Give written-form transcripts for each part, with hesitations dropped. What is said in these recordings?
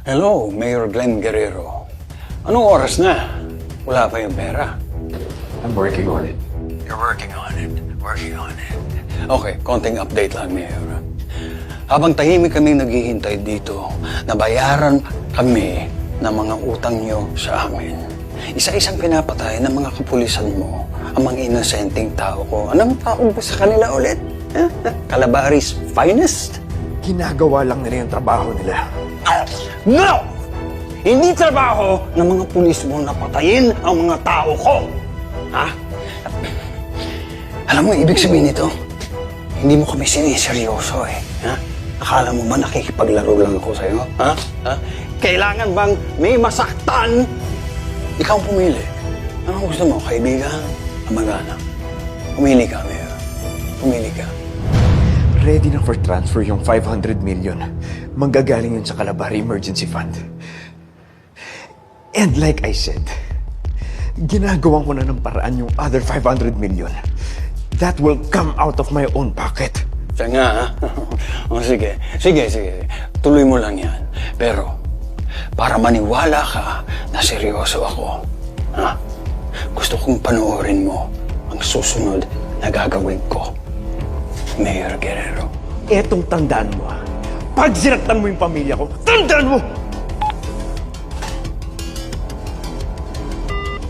Hello, Mayor Glenn Guerrero. Anong oras na? Wala pa yung pera. I'm working on it. You're working on it. Working on it. Okay, konting update lang, Mayor. Habang tahimik kami naghihintay dito, nabayaran kami ng mga utang nyo sa amin. Isa-isang pinapatay ng mga kapulisan mo ang mga inosenteng tao ko. Anong taong ba sa kanila ulit? Calabaris finest? Ginagawa lang nila yung trabaho nila. No! Hindi trabaho ng mga pulis mo na patayin ang mga tao ko. Ha? Alam mo, ibig sabihin nito, hindi mo kami siniseryoso eh. Ha? Akala mo ba nakikipaglaro lang ako sa'yo? Ha? Ha? Kailangan bang may masaktan? Ikaw ang pumili. Anong gusto mo, kaibigan? Kamag-anak? Pumili ka, Mayor. Pumili ka. Ready na for transfer yung 500 million. Manggagaling yun sa Calabari Emergency Fund. And like I said, ginagawan ko na ng paraan yung other 500 million. That will come out of my own pocket. Siya nga, ha? O, sige. Sige. Tuloy mo lang yan. Pero, para maniwala ka na seryoso ako, ha? Gusto kong panoorin mo ang susunod na gagawin ko, Mayor Guerrero. Etong tandaan mo, ha? Pag sinaktan mo yung pamilya ko, tandaan mo!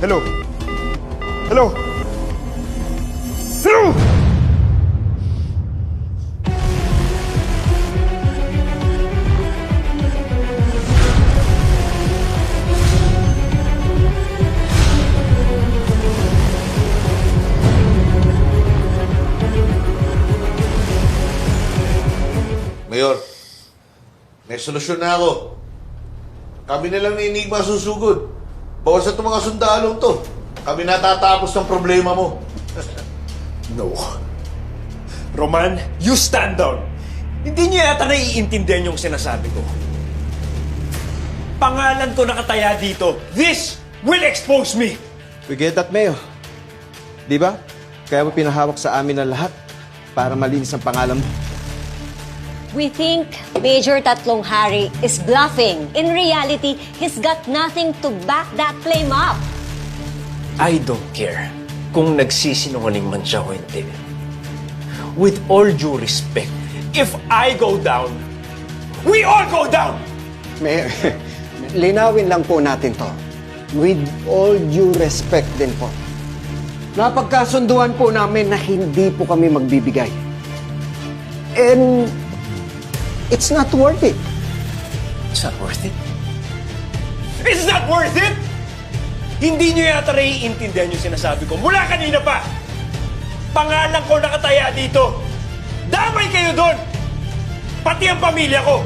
Hello? Hello? Hello? Mayor, may solusyon na ako. Kami na lang ni Enigma susugod. Bawal sa itong mga sundalong to. Kami natatapos ng problema mo. No. Roman, you stand down. Hindi niyo yata naiintindihan yung sinasabi ko. Pangalan ko nakataya dito. This will expose me. We get that, Mayor. Di ba? Kaya mo pinahawak sa amin ang lahat para malinis ang pangalan mo. We think Major Tatlong Hari is bluffing. In reality, he's got nothing to back that claim up. I don't care kung nagsisinungaling man siya o hindi. With all due respect, if I go down, we all go down! Mayor, linawin lang po natin to. With all due respect din po. Napagkasunduan po namin na hindi po kami magbibigay. And it's not worth it. It's not worth it? It's not worth it? Hindi niyo yata naiintindihan yung sinasabi ko. Mula kanina pa! Pangalan ko nakataya dito. Damay kayo doon! Pati ang pamilya ko!